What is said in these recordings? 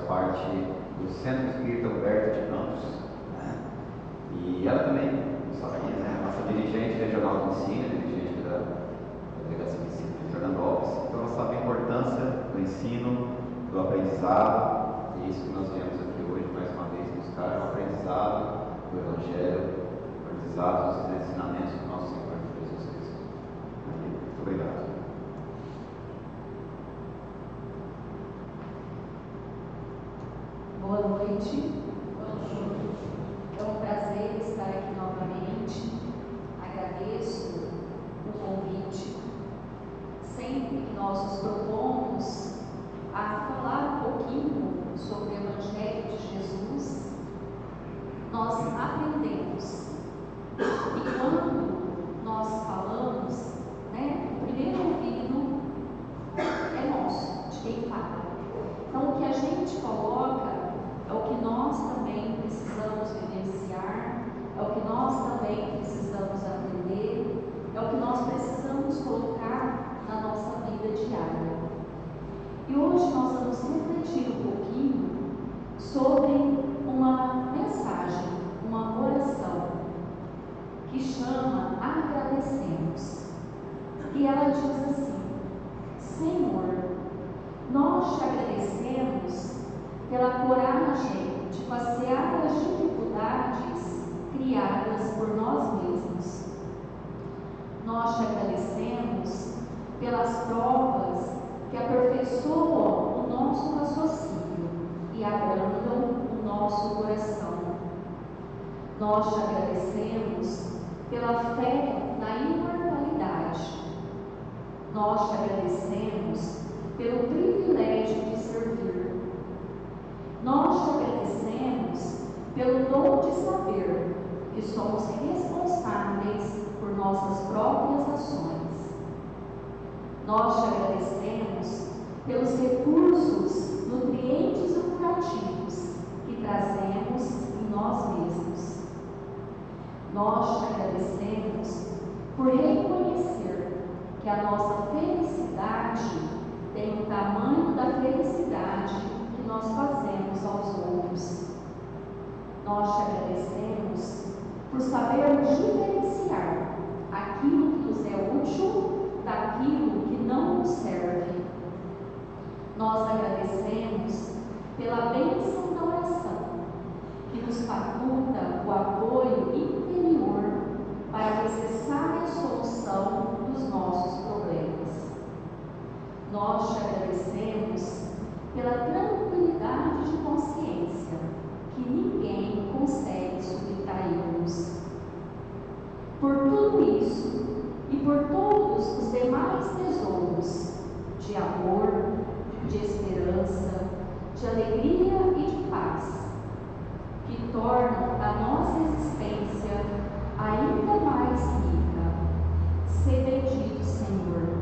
parte do Centro Espírita Humberto de Campos, né? E ela também, nossa dirigente regional de ensino, dirigente da Delegacia de Ensino de Fernandópolis. Então ela sabe a importância do ensino, do aprendizado, e isso que nós viemos aqui hoje mais uma vez buscar é o aprendizado do Evangelho, o aprendizado dos ensinamentos do nosso Senhor Jesus Cristo. Muito obrigado. Boa noite. É um prazer estar aqui novamente. Agradeço o convite. Sempre que nós nos propomos a falar um pouquinho sobre o Evangelho de Jesus, nós aprendemos. E quando nós falamos, o primeiro ouvido é nosso, de quem fala. Então, o que a gente coloca é o que nós também precisamos vivenciar, é o que nós também precisamos aprender, é o que nós precisamos colocar na nossa vida diária. E hoje nós vamos refletir um pouquinho sobre uma mensagem, uma oração, que chama Agradecemos. E ela diz assim: Senhor, nós te agradecemos pela coragem de passear as dificuldades criadas por nós mesmos. Nós te agradecemos pelas provas que aperfeiçoam o nosso raciocínio e abrandam o nosso coração. Nós te agradecemos pela fé na imortalidade. Nós te agradecemos pelo privilégio de servir. Nós te agradecemos pelo dom de saber que somos responsáveis por nossas próprias ações. Nós te agradecemos pelos recursos nutrientes e curativos que trazemos em nós mesmos. Nós te agradecemos por reconhecer que a nossa felicidade tem o tamanho da felicidade que nós fazemos aos outros. Nós te agradecemos por sabermos diferenciar aquilo que nos é útil daquilo que não nos serve. Nós agradecemos pela bênção da oração, que nos faculta o apoio interior para a necessária solução dos nossos problemas. Nós te agradecemos pela tranquilidade de consciência que ninguém consegue subtrair-nos. Por tudo isso e por todos os demais tesouros de amor, de esperança, de alegria e de paz, que tornam a nossa existência ainda mais rica, se bendito, Senhor.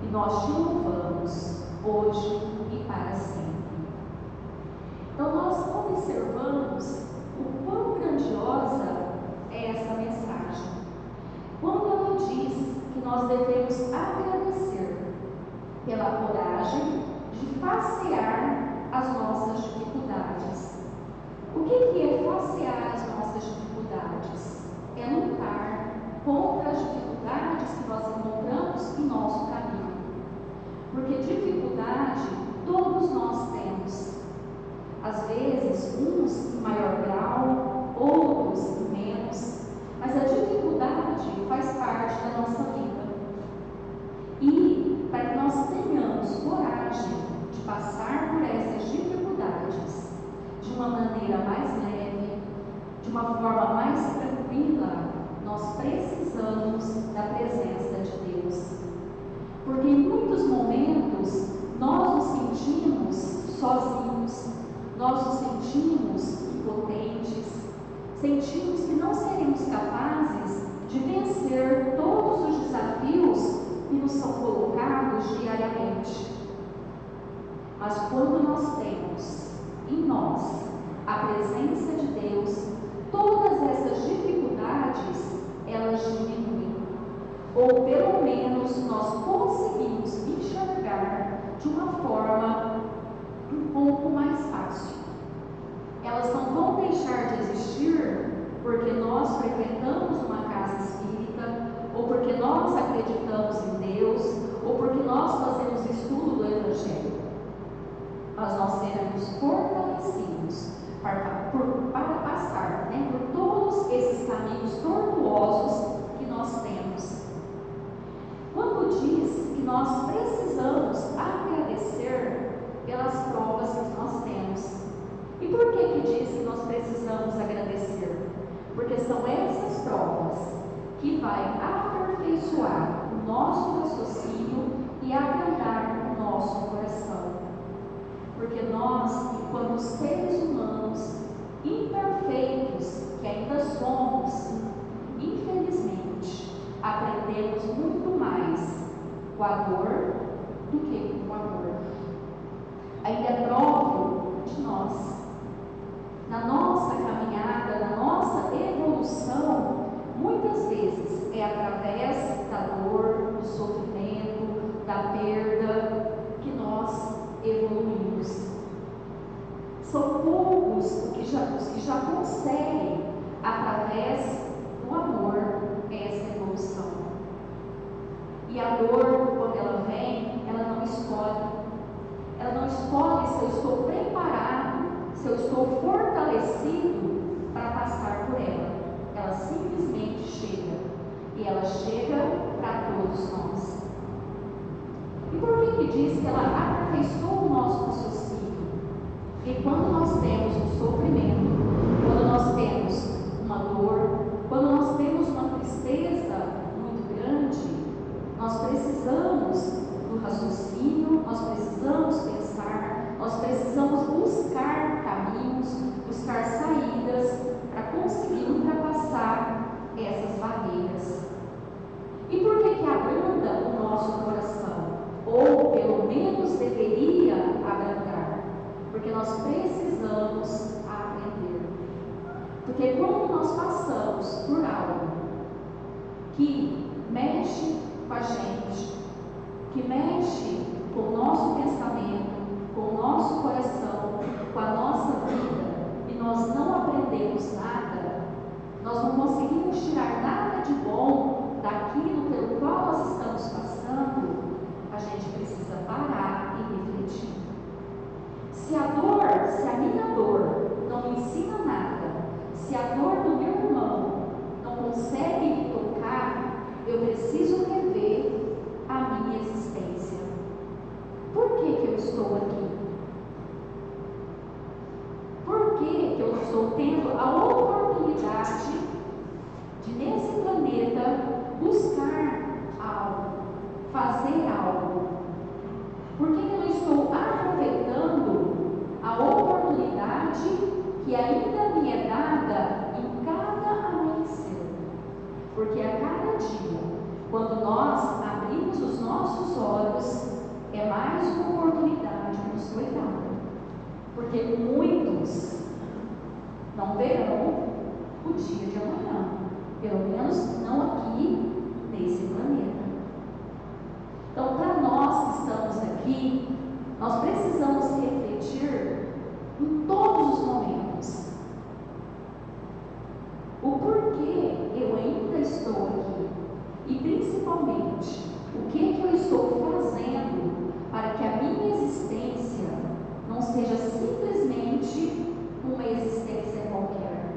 E nós te louvamos hoje e para sempre. Então nós observamos o quão grandiosa é essa mensagem, quando ela diz que nós devemos agradecer pela coragem de facear as nossas dificuldades. O que é facear as nossas dificuldades? É lutar contra as dificuldades que nós encontramos em nosso caminho. Porque dificuldade todos nós temos. Às vezes, uns em maior grau, outros em menos, mas a dificuldade faz parte da nossa vida. E para que nós tenhamos coragem de passar por essas dificuldades de uma maneira mais leve, de uma forma mais tranquila, nós precisamos da presença de Deus. Porque em muitos momentos nós nos sentimos sozinhos, nós nos sentimos impotentes, sentimos que não seremos capazes de vencer todos os desafios que nos são colocados diariamente. Mas quando nós temos em nós a presença de Deus, todas essas dificuldades, elas diminuem. Ou pelo menos nós conseguimos enxergar de uma forma rompo mais fácil. Elas não vão deixar de existir porque nós frequentamos uma casa espírita, ou porque nós acreditamos em Deus, ou porque nós fazemos estudo do Evangelho. Mas nós seremos fortalecidos para passar, por todos esses caminhos tortuosos que nós temos. Quando diz que nós precisamos agradecer pelas provas que nós temos. E por que diz que nós precisamos agradecer? Porque são essas provas que vai aperfeiçoar o nosso raciocínio e agrandar o nosso coração. Porque nós, enquanto seres humanos imperfeitos que ainda somos, infelizmente, aprendemos muito mais com a dor do que com o amor. Ainda é próprio de nós. Na nossa caminhada, na nossa evolução, muitas vezes é através da dor, do sofrimento, da perda que nós evoluímos. São poucos os que já conseguem, através do amor, essa evolução. E a dor, quando ela vem, ela não escolhe. Ela não escolhe se eu estou preparado, se eu estou fortalecido para passar por ela. Ela simplesmente chega. E ela chega para todos nós. E por que diz que ela aperfeiçoa o nosso raciocínio? E quando nós temos um sofrimento, quando nós temos uma dor, quando nós temos uma tristeza muito grande, nós precisamos do raciocínio, nós precisamos pensar, nós precisamos buscar caminhos, buscar saídas para conseguir ultrapassar essas barreiras. E por que abranda o nosso coração? Ou pelo menos deveria abrandar? Porque nós precisamos aprender. Porque quando nós passamos por algo que mexe com a gente, que mexe com o nosso pensamento, com o nosso coração, com a nossa vida, e nós não aprendemos nada, nós não conseguimos tirar nada de bom daquilo pelo qual nós estamos passando, a gente precisa parar e refletir. Se a minha dor não me ensina nada, se a dor do meu irmão não consegue me tocar, eu preciso rever a minha existência. Por que eu estou aqui? Por que eu estou tendo a oportunidade de, nesse planeta, buscar algo, fazer algo? Por que eu não estou aproveitando a oportunidade que ainda me é dada em cada amanhecer? Porque a cada dia, quando nós abrimos os nossos olhos, é mais uma oportunidade que nos foi dada. Porque muitos não verão o dia de amanhã, pelo menos não aqui nesse planeta. Então, para nós que estamos aqui, nós precisamos refletir em todos os momentos o porquê eu ainda estou aqui e, principalmente, o que eu estou fazendo para que a minha existência não seja simplesmente uma existência qualquer,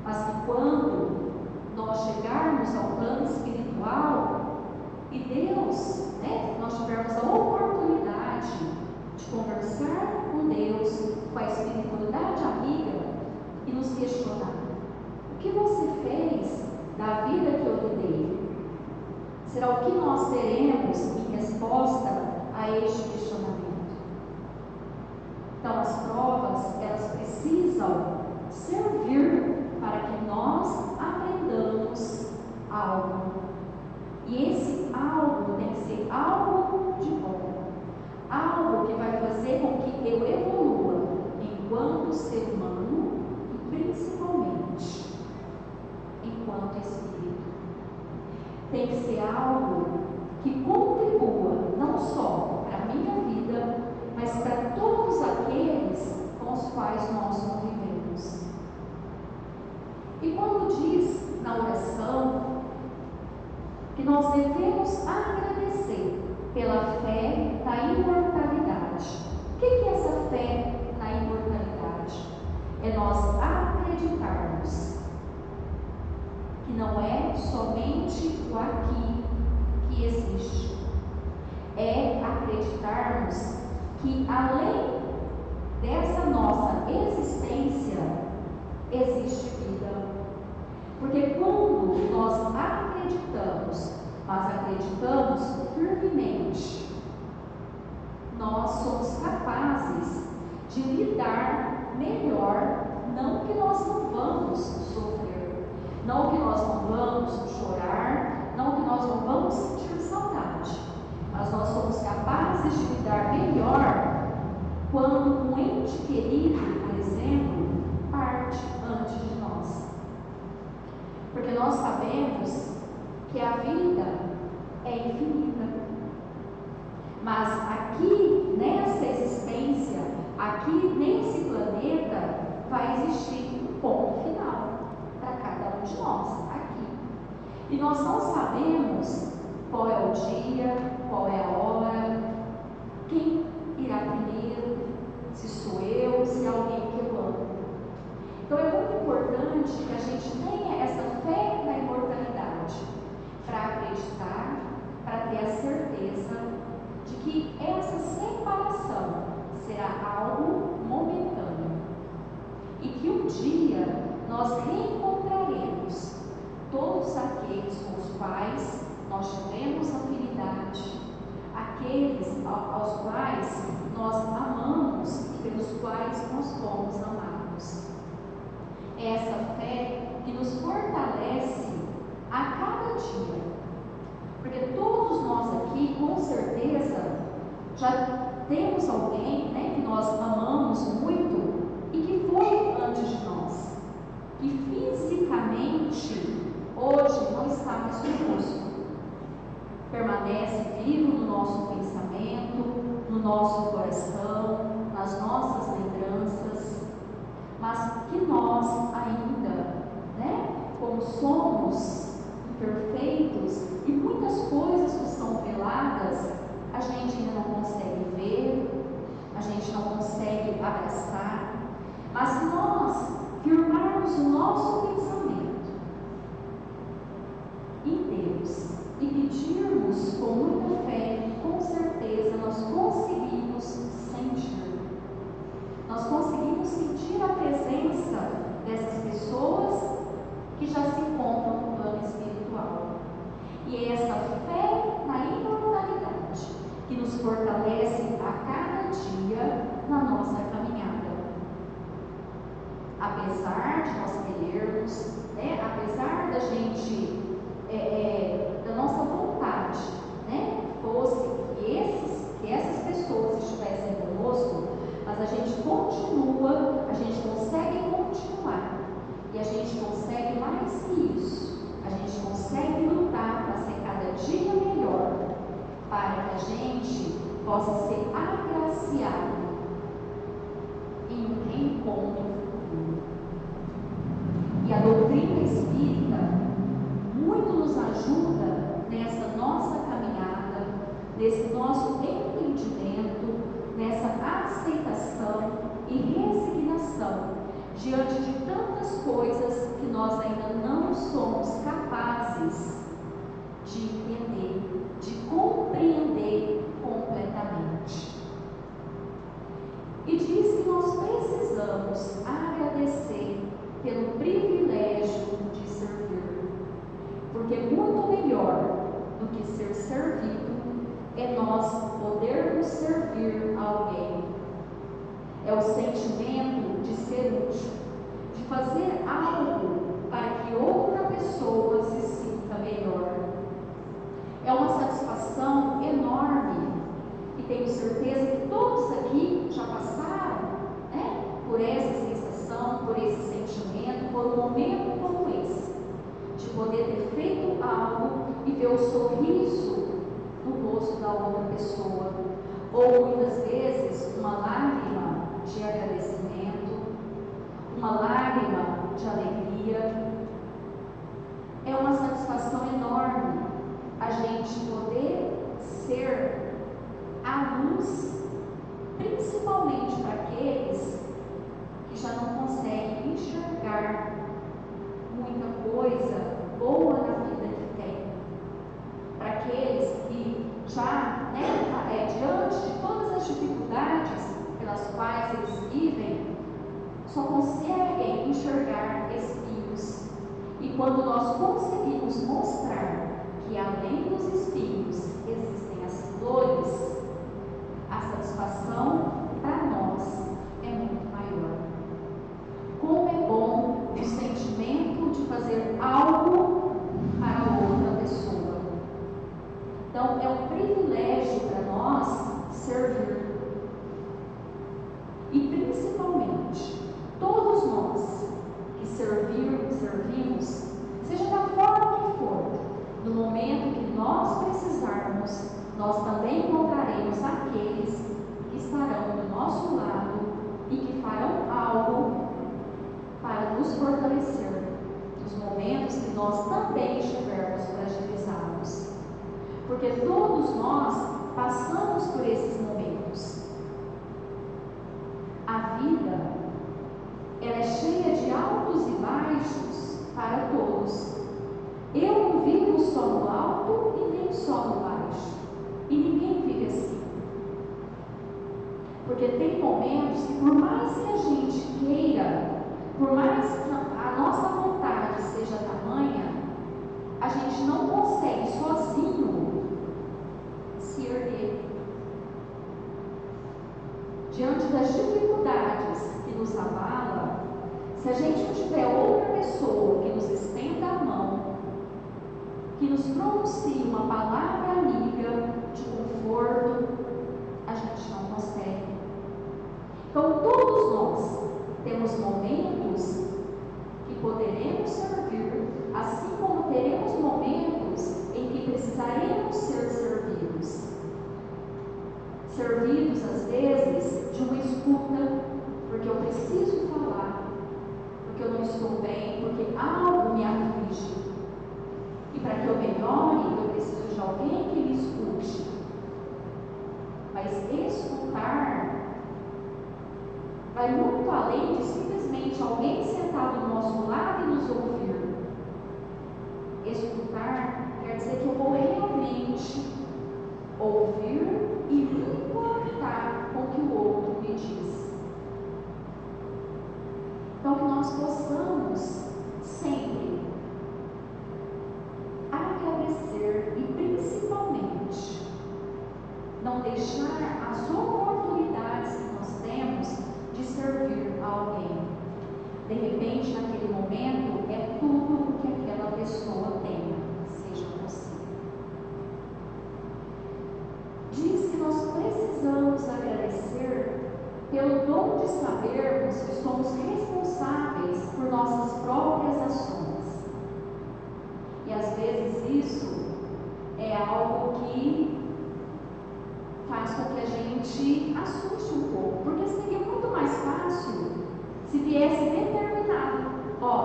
mas que quando nós chegarmos ao plano espiritual e Deus, nós tivermos a oportunidade de conversar com Deus, com a espiritualidade amiga, e nos questionar: o que você fez da vida que eu lhe dei? Será o que nós teremos em resposta a este questionamento? Então, as provas, elas precisam servir para que nós aprendamos algo. E esse algo tem que ser algo de bom, algo que vai fazer com que eu evolua enquanto ser humano e principalmente enquanto espírito. Tem que ser algo que contribua não só para a minha vida, mas para todos nós devemos agradecer pela fé na imortalidade. O que é essa fé na imortalidade? É nós acreditarmos que não é somente o aqui que existe. É acreditarmos que além dessa nossa existência existe vida. Porque quando nós acreditamos, mas acreditamos firmemente, nós somos capazes de lidar melhor, não que nós não vamos sofrer, não que nós não vamos chorar, não que nós não vamos sentir saudade, mas nós somos capazes de lidar melhor quando um ente querido, por exemplo, parte antes de nós. Porque nós sabemos que a vida é infinita. Mas aqui, nessa existência, aqui nesse planeta, vai existir um ponto final para cada um de nós, aqui. E nós não sabemos qual é o dia, qual é a hora, quem irá primeiro, se sou eu, se é alguém que eu amo. Então é muito importante que a gente tenha essa fé na imortalidade, para acreditar, para ter a certeza de que essa separação será algo momentâneo e que um dia nós reencontraremos todos aqueles com os quais nós tivemos afinidade, aqueles aos quais nós amamos e pelos quais nós fomos amados. É essa fé que nos fortalece a cada dia, porque todos nós aqui, com certeza, já temos alguém, né, que nós amamos muito e que foi antes de nós, que fisicamente hoje não está mais conosco, permanece vivo no nosso pensamento, no nosso coração, nas nossas lembranças, mas que nós ainda, né, como somos imperfeitos e muitas coisas que estão veladas, a gente ainda não consegue ver, a gente não consegue abraçar, mas se nós firmarmos o nosso pensamento em Deus e pedirmos com muita fé, com certeza nós conseguimos sentir. Nós conseguimos sentir a presença dessas pessoas que já se encontram no plano espiritual. E é essa fé na imortalidade que nos fortalece a cada dia na nossa caminhada. Apesar de nós querermos, né, apesar da gente, da nossa vontade, né, fosse que essas pessoas estivessem conosco, mas a gente continua, a gente consegue continuar, e a gente consegue mais que isso, a gente consegue lutar para ser cada dia melhor, para que a gente possa ser agraciado em um reencontro futuro. E a doutrina espírita muito nos ajuda nessa nossa caminhada, nesse nosso entendimento, nessa aceitação e resignação diante de tantas coisas que nós ainda não somos capazes de entender, de compreender completamente. E diz que nós precisamos agradecer pelo privilégio de servir, porque muito melhor do que ser servido é nós podermos servir a alguém. É o sentimento de ser útil, de fazer algo para que outra pessoa se sinta melhor. É uma satisfação enorme e tenho certeza que todos aqui já passaram, né, por essa sensação, por esse sentimento, por um momento como esse, de poder ter feito algo e ver o sorriso no rosto da outra pessoa, ou muitas vezes uma lágrima de agradecimento, uma lágrima de alegria. É uma satisfação enorme a gente enxergar muita coisa boa na vida que tem. Para aqueles que já, diante de todas as dificuldades pelas quais eles vivem, só conseguem enxergar espinhos. E quando nós conseguimos mostrar que além dos espinhos existem as flores, a satisfação para nós é muito maior. Como é bom o sentimento de fazer algo para outra pessoa. Então é um privilégio para nós servir. E principalmente, todos nós que servimos, seja da forma que for, no momento que nós precisarmos, nós também encontraremos aqueles que estarão do nosso lado e que farão algo para nos fortalecer nos momentos que nós também estivermos fragilizados. Porque todos nós passamos por esses momentos. A vida, ela é cheia de altos e baixos para todos. Eu não vivo só no alto e nem só no baixo. E ninguém vive assim. Porque tem momentos que, por mais que a gente queira, por mais que a nossa vontade seja tamanha, a gente não consegue sozinho se erguer. Diante das dificuldades que nos abalam, se a gente não tiver outra pessoa que nos estenda a mão, que nos pronuncie uma palavra amiga de conforto, a gente não consegue. Então, todos nós temos momentos que poderemos servir, assim como teremos momentos em que precisaremos ser servidos. Servidos, às vezes, de uma escuta, porque eu preciso falar, porque eu não estou bem, porque algo me aflige. E para que eu melhore, eu preciso de alguém que me escute. Mas escutar vai muito além de simplesmente alguém sentado do nosso lado e nos ouvir. Escutar quer dizer que eu vou realmente ouvir e me importar com o que o outro me diz. Então, que nós possamos sempre agradecer e, principalmente, não deixar as oportunidades que nós temos de servir a alguém. De repente, naquele momento, é tudo o que aquela pessoa tenha, seja você. Diz que nós precisamos agradecer pelo dom de sabermos que somos responsáveis por nossas próprias ações. E às vezes isso é algo que faz com que a gente assuste um pouco, porque seria muito mais fácil se viesse determinado,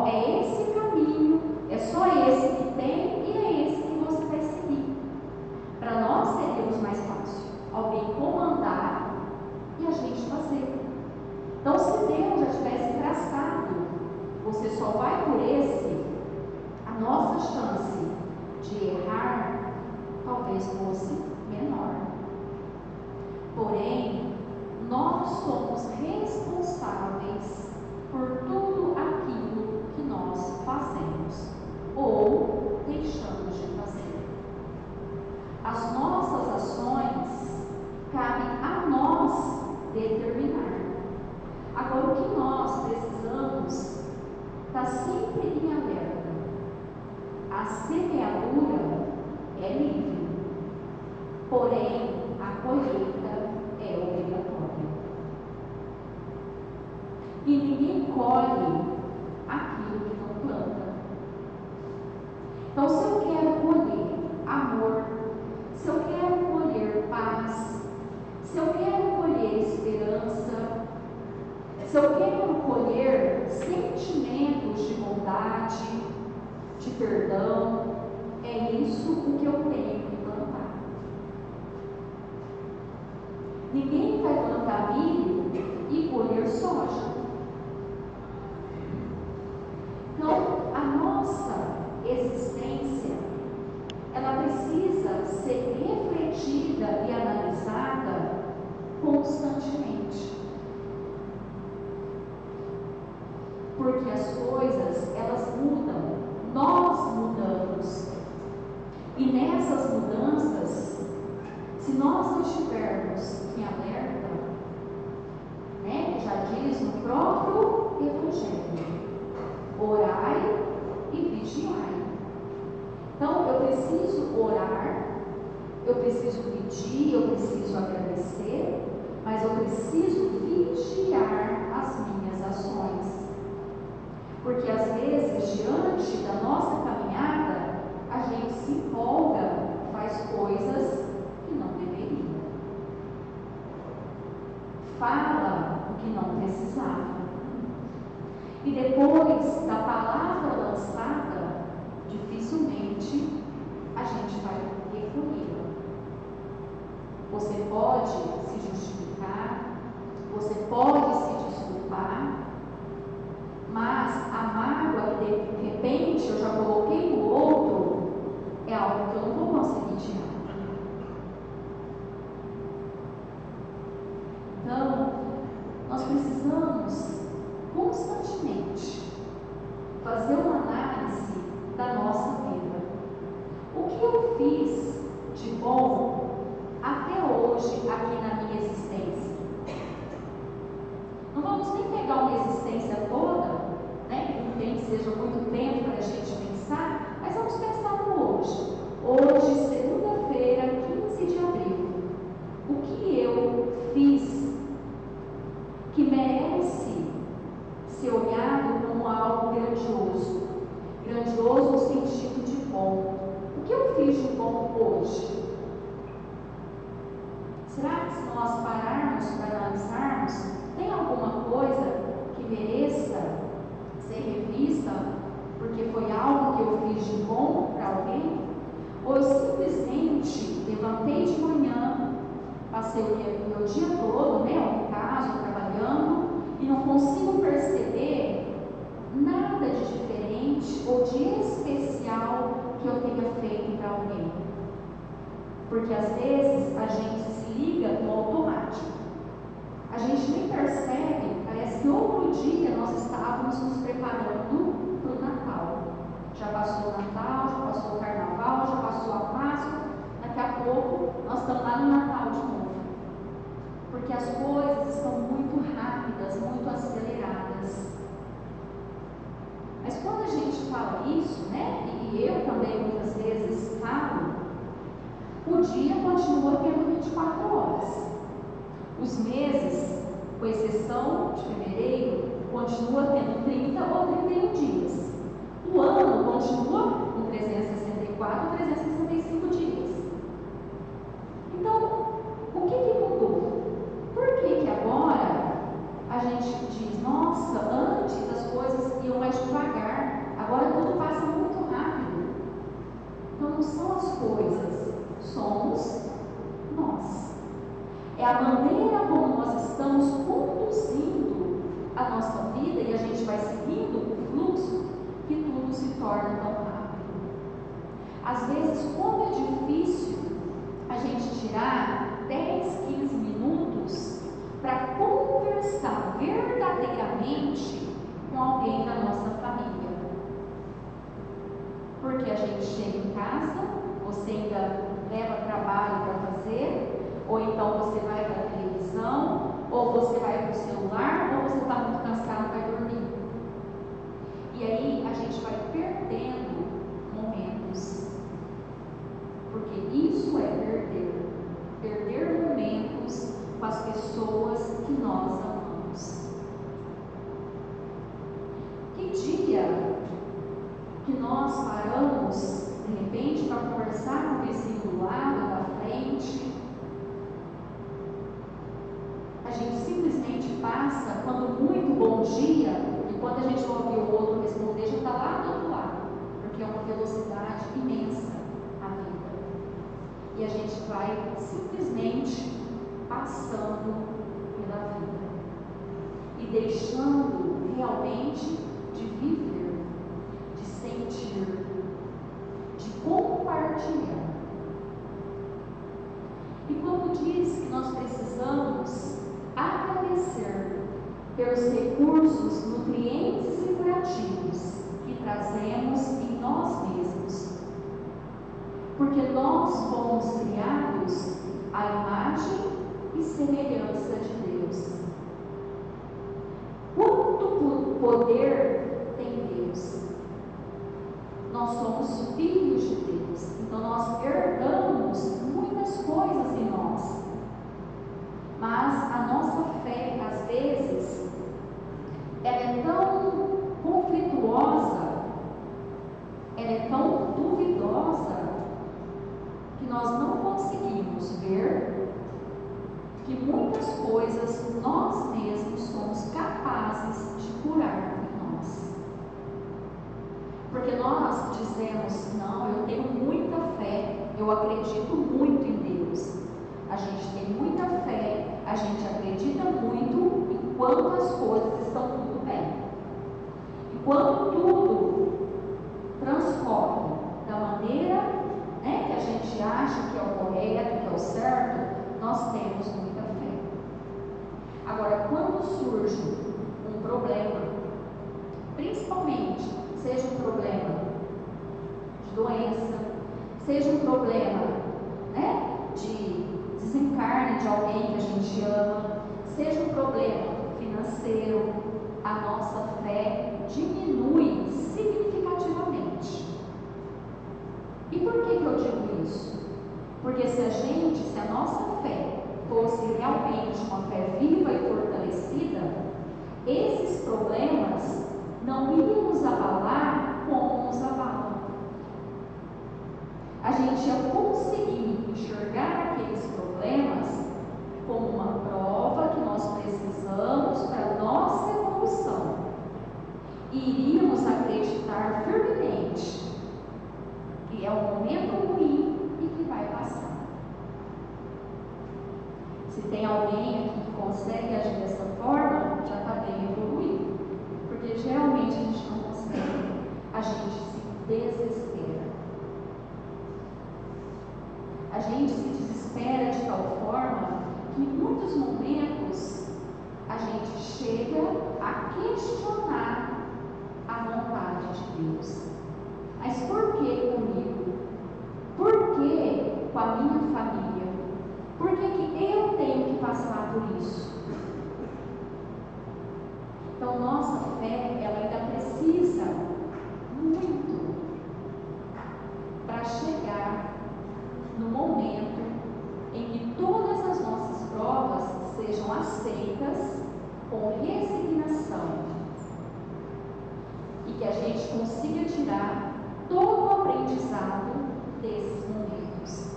é esse caminho, é só esse que tem e é esse que você vai seguir. Para nós seria mais fácil alguém comandar e a gente fazer. Então, se Deus já tivesse traçado, você só vai por esse, a nossa chance de errar talvez fosse menor. Porém, nós somos responsáveis por tudo aquilo que nós fazemos ou deixamos de fazer. As nossas ações cabem a nós determinar. Agora, o que nós precisamos está sempre em alerta. A semeadura é livre, porém a colheita é obrigatória. E ninguém colhe aquilo que não planta. Então, se eu quero colher amor, se eu quero colher paz, se eu quero colher esperança, se eu quero colher sentimentos de bondade, de perdão, é isso o que eu tenho que plantar. Ninguém vai plantar milho e colher soja. nossa existência, ela precisa ser refletida e analisada constantemente. Porque as coisas, elas mudam, nós mudamos. E nessas mudanças, se nós não estivermos em alerta, né, já diz no próprio Evangelho, orai e vigiai. Então, eu preciso orar, eu preciso pedir, eu preciso agradecer, mas eu preciso vigiar as minhas ações. Porque às vezes, diante da nossa caminhada, a gente se empolga, faz coisas que não deveria. Fala o que não precisava. E depois da palavra lançada, dificilmente a gente vai recolhê-la. Você pode se justificar, você pode se desculpar, mas a mágoa que de repente eu já coloquei no outro é algo que eu não vou conseguir tirar. Então, nós precisamos constantemente fazer uma análise da nossa vida. O que eu fiz de bom até hoje aqui na minha existência? Não vamos nem pegar uma existência toda, né? Que não tem que seja muito tempo para a gente pensar, mas vamos pensar no hoje. Hoje, segunda-feira, 15 de abril. O que eu fiz que merece ser olhado como algo grandioso? Grandioso no sentido de bom. O que eu fiz de bom hoje? Será que se nós pararmos para analisarmos, tem alguma coisa que mereça ser revista porque foi algo que eu fiz de bom para alguém? Ou eu simplesmente levantei de manhã, passei o meu dia todo, né, em casa, trabalhando, e não consigo perceber nada de diferente ou de especial que eu tenha feito para alguém? Porque às vezes a gente se liga no automático. A gente nem percebe, parece que outro dia nós estávamos nos preparando para o Natal. Já passou o Natal, já passou o Carnaval, já passou a Páscoa, daqui a pouco nós estamos lá no Natal de novo. Porque as coisas estão muito rápidas, muito aceleradas. Mas quando a gente fala isso, né, e eu também muitas vezes falo, o dia continua tendo 24 horas. Os meses, com exceção de fevereiro, continua tendo 30 ou 31 dias. O ano continua com 364 ou 365 dias. Então, o que mudou? Por que agora a gente diz, nossa, antes as coisas iam mais devagar, agora tudo passa muito rápido? Então não são as coisas, somos nós. É a maneira como nós estamos conduzindo a nossa vida e a gente vai seguindo o fluxo que tudo se torna tão rápido. Às vezes, como é difícil a gente tirar 10, 15 minutos para conversar verdadeiramente com alguém da nossa família. Porque a gente chega em casa, você ainda leva trabalho para fazer, ou então você vai para a televisão, ou você vai para o celular, ou você está muito cansado e vai dormir. E aí a gente vai perdendo momentos. Porque isso é perder. Perder momentos com as pessoas que nós amamos. Que dia que nós paramos, de repente, para conversar com o vizinho do lado, da frente? A gente simplesmente passa, quando muito bom dia, e quando a gente não ouve o outro responder, já está lá do outro lado, porque é uma velocidade imensa a vida. E a gente vai simplesmente passando pela vida e deixando realmente de viver, de sentir dividir, de compartilhar. E quando diz que nós precisamos agradecer pelos recursos nutrientes e curativos que trazemos em nós mesmos, porque nós fomos criados à imagem e semelhança de Deus. Quanto poder tem Deus? Nós somos filhos de Deus, então nós herdamos muitas coisas em nós. Mas a nossa fé, às vezes, ela é tão conflituosa, ela é tão duvidosa, que nós não conseguimos ver que muitas coisas nós mesmos somos capazes de curar em nós. Porque nós dizemos, não, eu tenho muita fé, eu acredito muito em Deus. A gente tem muita fé, a gente acredita muito enquanto as coisas estão tudo bem. Enquanto tudo transcorre da maneira, que a gente acha que é o correto, que é o certo, nós temos muita fé. Agora, quando surge um problema, principalmente, seja um problema de doença, seja um problema, de desencarne de alguém que a gente ama, seja um problema financeiro, a nossa fé diminui significativamente. E por que eu digo isso? Porque se a nossa fé fosse realmente uma fé viva e fortalecida, esses problemas não iriam nos abalar como nos abalam. A gente ia conseguir enxergar aqueles problemas como uma prova que nós precisamos para a nossa evolução. E iríamos acreditar firmemente que é um momento ruim e que vai passar. Se tem alguém aqui que consegue agir dessa forma, já está bem evoluído. Porque geralmente a gente não consegue, a gente se desespera. A gente se desespera de tal forma que em muitos momentos a gente chega a questionar a vontade de Deus. Mas por que comigo? Por que com a minha família? Por que eu tenho que passar por isso? Então, nossa fé, ela ainda precisa muito para chegar no momento em que todas as nossas provas sejam aceitas com resignação e que a gente consiga tirar todo o aprendizado desses momentos.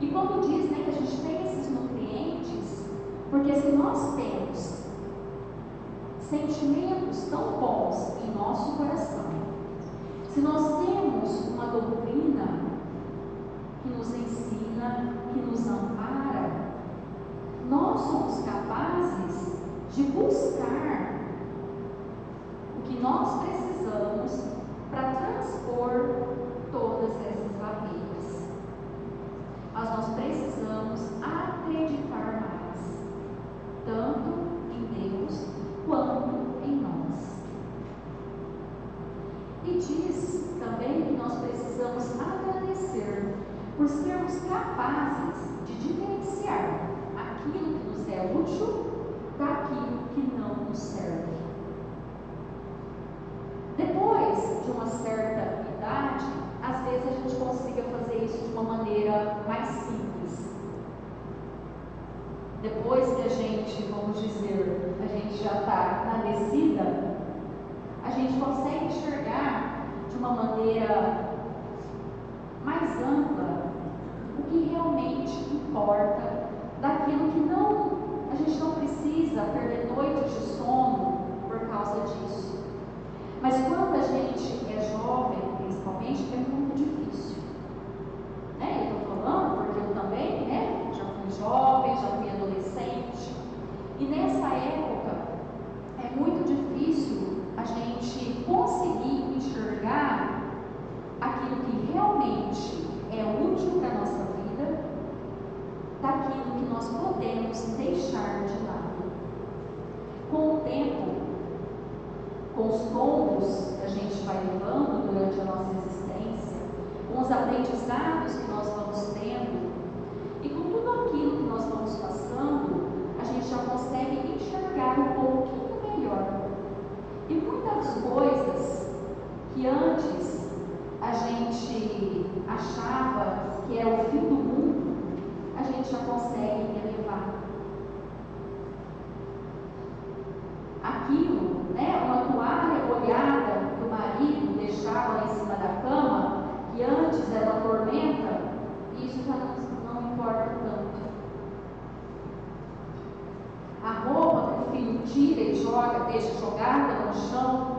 E quando diz, que a gente tem esses nutrientes, porque se nós temos sentimentos tão bons em nosso coração, se nós temos uma doutrina que nos ensina, que nos ampara, nós somos capazes de buscar o que nós precisamos para transpor todas essas barreiras. Mas nós precisamos acreditar mais, tanto em Deus quanto em nós. E diz também que nós precisamos agradecer por sermos capazes de diferenciar aquilo que nos é útil daquilo que não nos serve. Depois de uma certa idade, às vezes a gente consiga fazer isso de uma maneira mais simples. Depois que a gente, vamos dizer, a gente já está na descida, a gente consegue enxergar de uma maneira mais ampla o que realmente importa, daquilo que a gente não precisa perder noites de sono por causa disso. Mas quando a gente é jovem, principalmente, é muito difícil. Eu estou falando porque eu também, já fui jovem, já fui adolescente. E nessa época é muito difícil a gente conseguir enxergar realmente é útil para a nossa vida, daquilo que nós podemos deixar de lado. Com o tempo, com os tombos que a gente vai levando durante a nossa existência, com os aprendizados que nós vamos tendo e com tudo aquilo que nós vamos passando, a gente já consegue enxergar um pouquinho melhor. E muitas coisas que antes a gente achava que era o fim do mundo, a gente já consegue relevar. Aquilo, uma toalha molhada que o marido deixava em cima da cama, que antes era uma tormenta, isso já não importa tanto. A roupa que o filho tira e joga, deixa jogada no chão,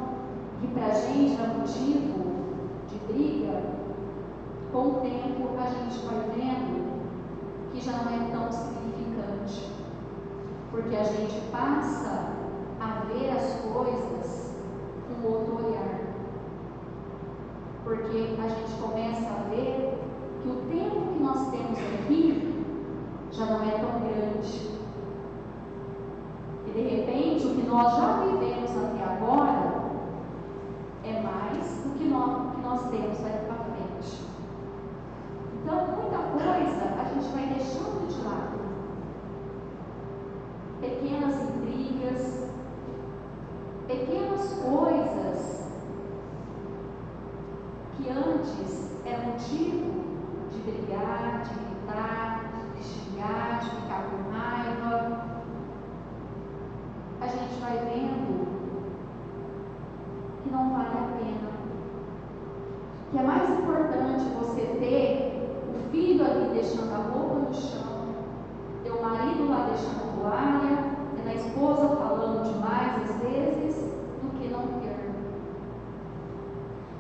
que pra gente é motivo de briga, com o tempo a gente vai vendo que já não é tão significante, porque a gente passa a ver as coisas com outro olhar, porque a gente começa a ver que o tempo que nós temos aqui já não é tão grande, e de repente o que nós já vivemos até agora é mais do que nós temos daqui para frente. Então muita coisa a gente vai deixando de lado, pequenas intrigas, pequenas coisas que antes eram motivo de brigar, de gritar, de xingar, de ficar com raiva, a gente vai vendo que não vale a pena, que é mais importante você ter o filho ali deixando a roupa no chão, ter o marido lá deixando a toalha, ter a esposa falando demais às vezes, do que não ter.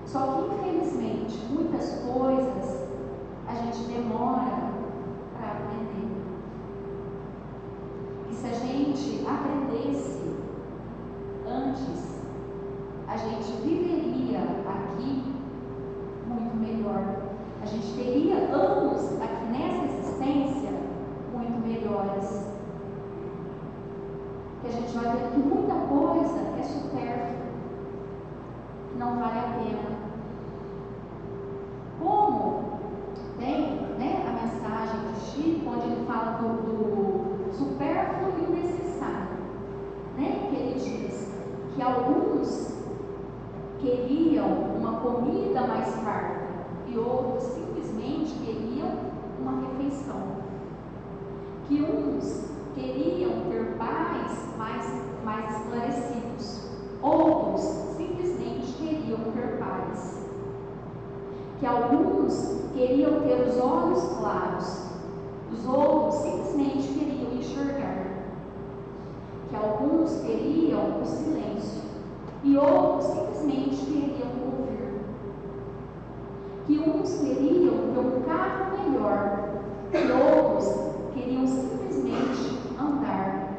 Só que infelizmente muitas coisas a gente demora para aprender. E se a gente aprendesse antes, a gente viveria aqui muito melhor. A gente teria anos aqui nessa existência muito melhores. Que a gente vai ver que muita coisa é supérflua, que não vale a pena. Como tem a mensagem de Chico, onde ele fala do supérfluo e o necessário, que ele diz que alguns queriam uma comida mais farta e outros simplesmente queriam uma refeição, que uns queriam ter pais mais esclarecidos, outros simplesmente queriam ter paz, que alguns queriam ter os olhos claros, os outros simplesmente queriam enxergar, que alguns queriam o silêncio e outros simplesmente queriam ouvir, que uns queriam ter um carro melhor e outros queriam simplesmente andar,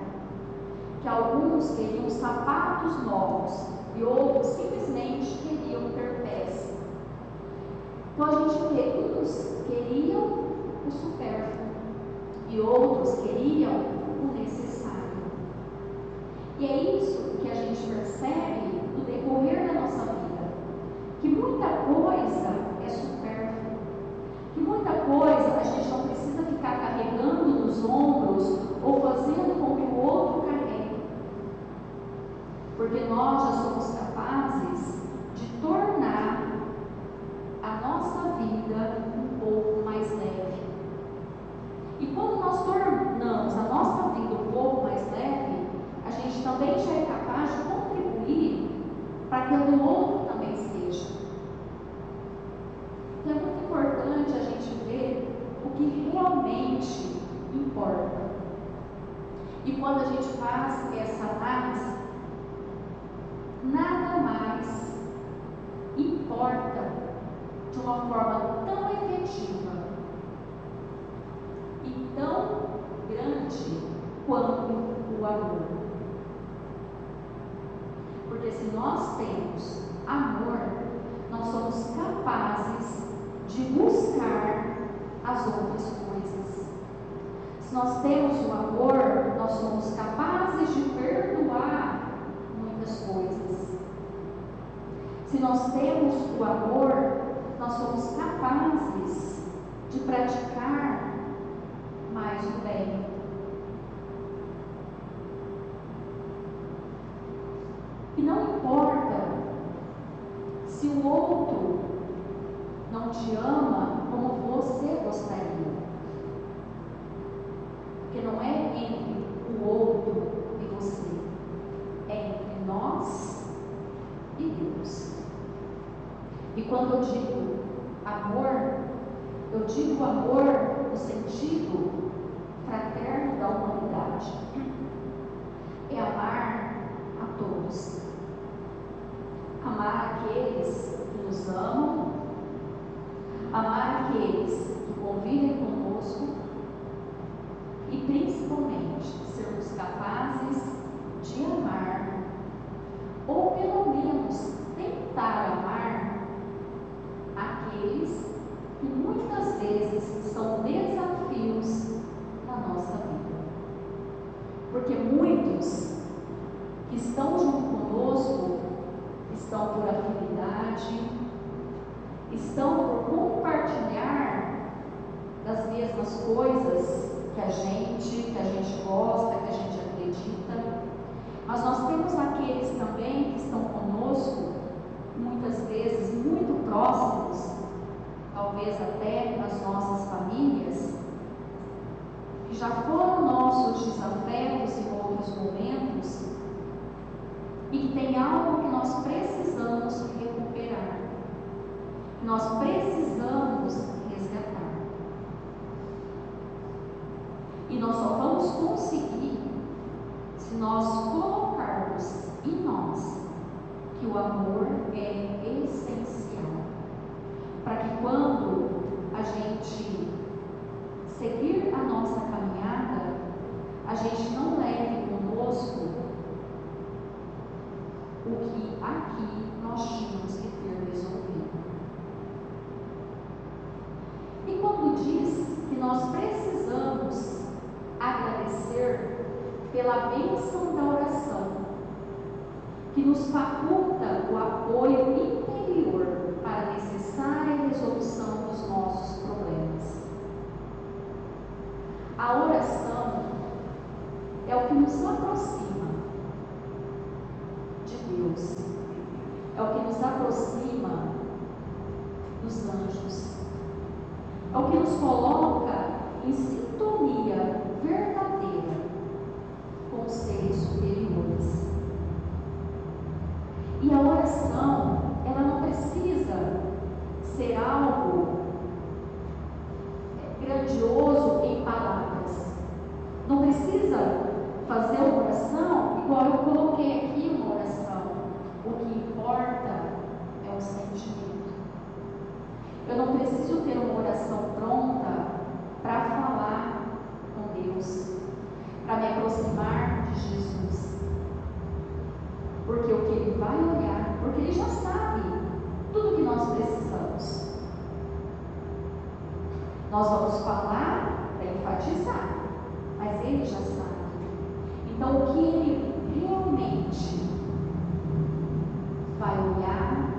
que alguns queriam sapatos novos e outros simplesmente queriam ter pés. Então a gente vê, uns queriam o supérfluo e outros queriam o necessário. E é isso que a gente percebe no decorrer da nossa vida, que muita coisa é supérflua, que muita coisa a gente não precisa ficar carregando nos ombros ou fazendo com que o outro carregue, porque nós já somos capazes de tornar a nossa vida um pouco mais leve. E quando nós tornamos a nossa vida um pouco mais leve, a gente também já é capaz de contribuir para que o do outro também seja. Então é muito importante a gente ver o que realmente importa. E quando a gente faz essa análise, nada mais importa de uma forma tão efetiva e tão grande quanto o amor. Porque se nós temos amor, nós somos capazes de buscar as outras coisas. Se nós temos o amor, nós somos capazes de perdoar muitas coisas. Se nós temos o amor, nós somos capazes de praticar mais o bem. E não importa se o outro não te ama como você gostaria. Porque não é entre o outro e você, é entre nós e Deus. E quando eu digo amor, eu digo amor no sentido fraterno da humanidade. É amar a todos. Amar aqueles que nos amam, amar aqueles que convivem conosco e principalmente sermos capazes de amar, ou pelo menos tentar amar aqueles que muitas vezes são desafios na nossa vida. Porque muitos que estão junto conosco estão por afinidade, estão por compartilhar das mesmas coisas que a gente gosta, que a gente acredita. Mas nós temos aqueles também que estão conosco, muitas vezes muito próximos, talvez até nas nossas famílias, que já foram nossos desafetos em outros momentos e que tem algo que nós precisamos recuperar, que nós precisamos resgatar. E nós só vamos conseguir se nós colocarmos em nós que o amor é essencial, para que quando a gente seguir a nossa caminhada, a gente não leve conosco o que aqui nós tínhamos que ter resolvido. E quando diz que nós precisamos agradecer pela bênção da oração, que nos faculta o apoio interior para a necessária resolução dos nossos problemas. A oração é o que nos aproxima de Deus, é o que nos aproxima dos anjos, é o que nos coloca em sintonia verdadeira com os seres superiores. E a oração, ela não precisa ser algo grandioso em palavras. Não precisa fazer uma oração igual eu coloquei aqui uma oração. O que importa é o sentimento. Eu não preciso ter uma oração pronta para falar com Deus, para me aproximar de Jesus. Porque o que Ele vai olhar, porque Ele já sabe tudo que nós precisamos. Nós vamos falar para enfatizar, mas Ele já sabe. Então, o que Ele realmente vai olhar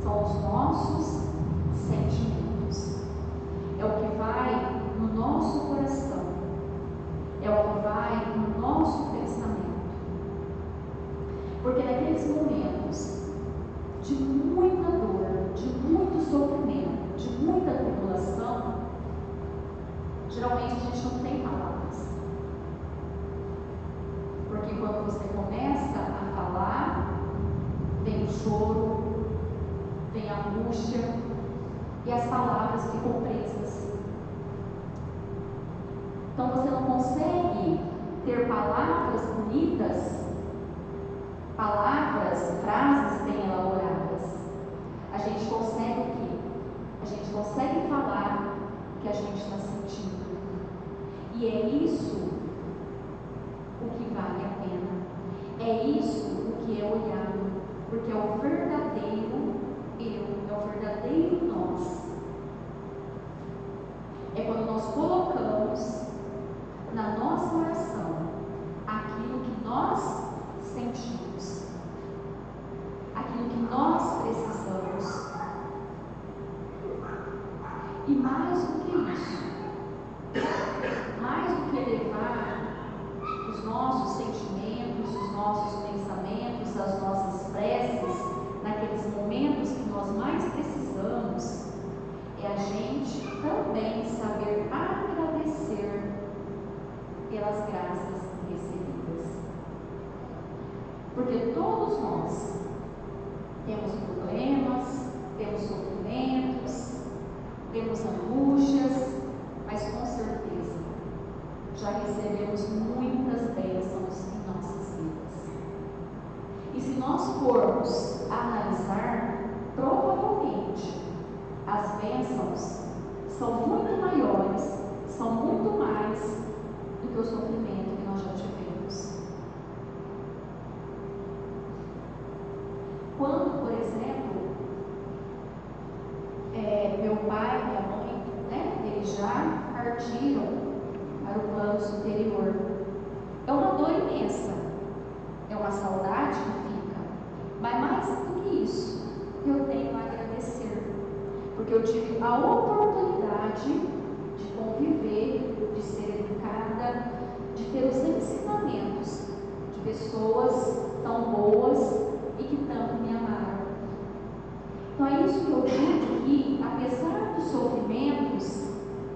são os nossos sentimentos. É o que vai no nosso coração. É o que vai no nosso pensamento. Porque naqueles momentos de muita dor, de muito sofrimento, de muita tribulação, geralmente a gente não tem palavras. Porque quando você começa a falar, vem o choro, vem a angústia e as palavras ficam presas. Então você não consegue ter palavras bonitas, palavras, frases bem elaboradas. A gente consegue o quê? A gente consegue falar o que a gente está sentindo. E é isso o que vale a pena. É isso o que é olhado, porque é o verdadeiro é o verdadeiro nós. É quando nós colocamos na nossa oração aquilo que nós sentimos, aquilo que nós precisamos. E mais do que isso, mais do que levar os nossos sentimentos, os nossos pensamentos, as nossas preces naqueles momentos que nós mais precisamos, é a gente também saber agradecer pelas graças recebidas. Porque todos nós temos problemas, temos sofrimentos, temos angústias, mas com certeza já recebemos muitas bênçãos em nossas vidas. E se nós formos analisar, provavelmente as bênçãos são muito maiores, são muito mais do que o sofrimento que nós já tivemos. Quando, por exemplo, meu pai e minha mãe, eles já partiram para o plano superior, é uma dor imensa, é uma saudade que fica, mas mais do que isso, eu tenho a agradecer, porque eu tive a oportunidade de conviver, de ser educada, de ter os ensinamentos de pessoas tão boas e que tanto me amaram. Então é isso que eu digo, que apesar dos sofrimentos,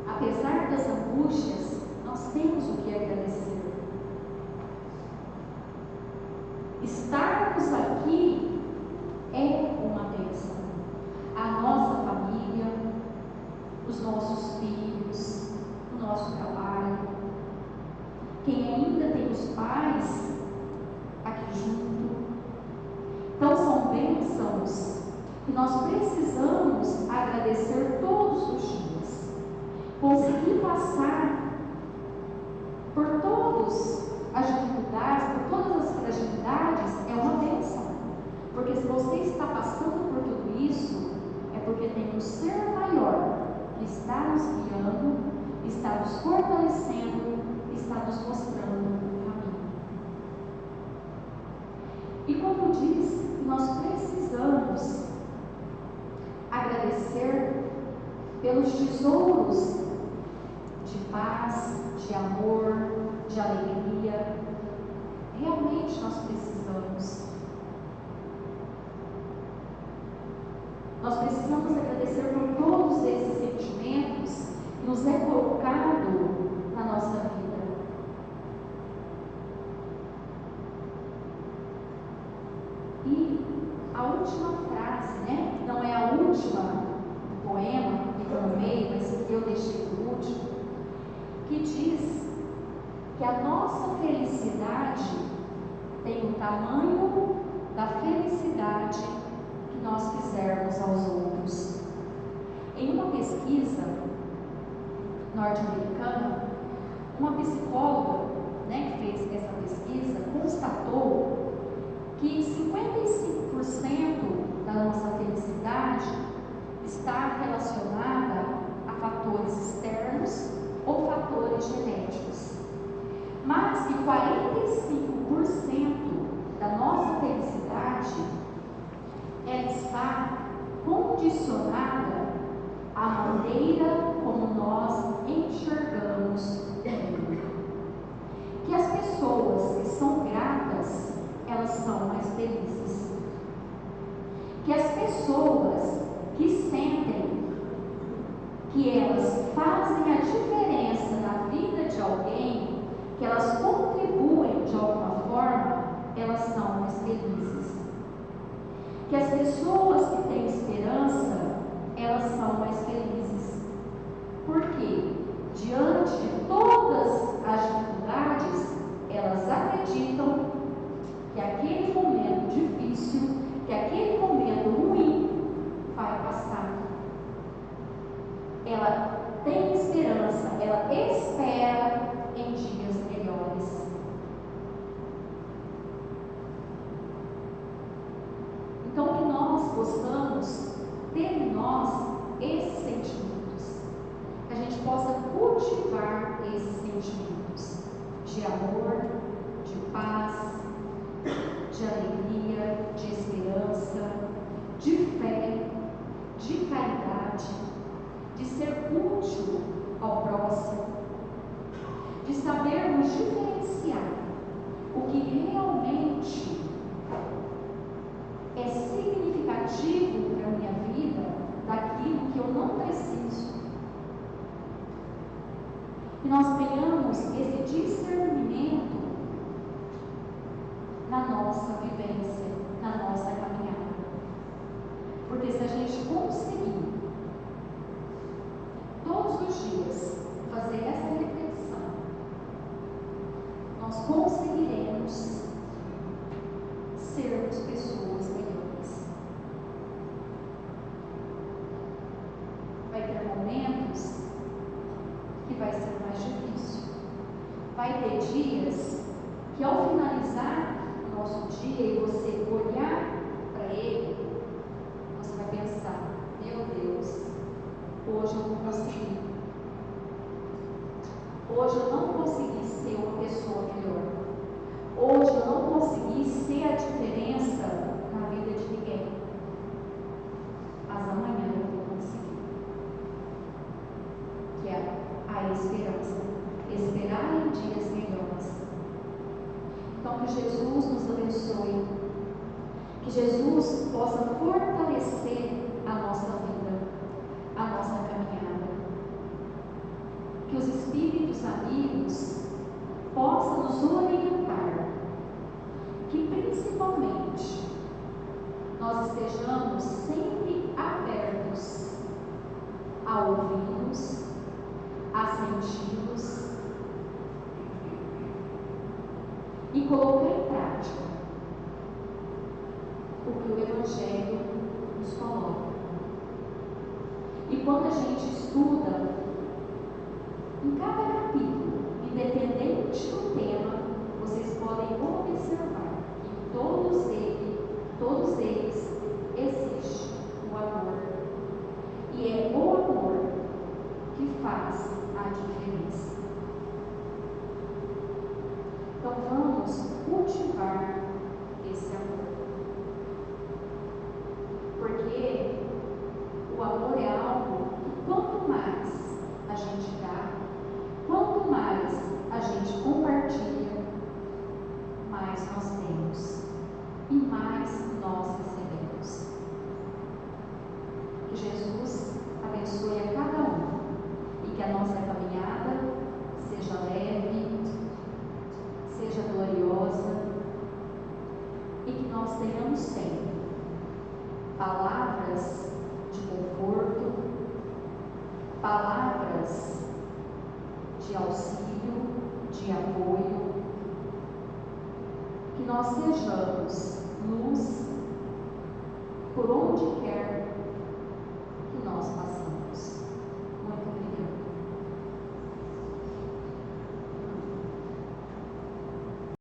apesar das angústias, nós temos o que agradecer. Estarmos aqui é uma bênção. A nossa família, os nossos filhos, o nosso trabalho, quem ainda tem os pais aqui junto. Então são bênçãos que nós precisamos agradecer todos os dias. Conseguir passar por todas as dificuldades, por todas as fragilidades, é uma bênção. Porque se você está passando por tudo isso, é porque tem um ser maior que está nos guiando, está nos fortalecendo, está nos mostrando o caminho. E como diz, nós precisamos agradecer pelos tesouros de paz, de amor, de alegria. Realmente nós precisamos. Nós precisamos agradecer por todos esses sentimentos que nos é colocado na nossa vida. E a última frase, não é a última do poema que está no meio, mas que eu deixei por último, que diz que a nossa felicidade tem o tamanho da felicidade que nós fizermos aos outros. Em uma pesquisa norte-americana, uma psicóloga, que fez essa pesquisa, constatou que 55% da nossa felicidade está relacionada a fatores externos ou fatores genéticos, mas que 45% da nossa felicidade ela está condicionada à maneira como nós enxergamos o mundo. Que as pessoas que são gratas, elas são mais felizes. Que as pessoas que sentem que elas fazem a diferença na vida de alguém, que elas contribuem de alguma forma, elas são mais felizes. Que as pessoas que têm esperança, elas são mais felizes. Por quê? Diante de todas as dificuldades, elas acreditam que aquele momento difícil, que aquele momento ruim vai passar. Ela tem esperança, ela espera em dias melhores. Então que nós possamos amor, de paz, de alegria, de esperança, de fé, de caridade, de ser útil ao próximo, de sabermos diferenciar o que realmente é significativo para a minha vida daquilo que eu não preciso. E nós tenhamos esse discernimento na nossa vivência, na nossa caminhada. Porque se a gente conseguir todos os dias fazer essa reflexão, nós conseguiremos sermos pessoas melhores. Vai ter momentos que vai ser mais difícil. Vai ter dias que, ao finalizar o nosso dia e você olhar para ele, você vai pensar: meu Deus, hoje eu não consegui. Hoje eu não consegui ser uma pessoa melhor. Hoje eu não consegui ser a diferença na vida de ninguém. Mas amanhã eu vou conseguir. Que é a esperança. Esperar em dias melhores. Então, que Jesus nos abençoe. Que Jesus possa fortalecer a nossa vida, a nossa caminhada. Que os Espíritos amigos possam nos orientar. Que principalmente nós estejamos sempre abertos a ouvi-los, a senti-los e colocar em prática o que o Evangelho nos coloca. E quando a gente estuda, em cada capítulo, independente do tema, vocês podem observar que em todos eles existe o amor. E é o amor que faz a diferença. Então vamos cultivar esse amor. Porque o amor é algo que quanto mais a gente dá, quanto mais a gente compartilha, mais nós temos e mais nós recebemos. Que Jesus abençoe a cada um e que a nossa caminhada seja leve, seja gloriosa e que nós tenhamos sempre palavras de conforto, palavras de auxílio, de apoio, que nós sejamos luz por onde quer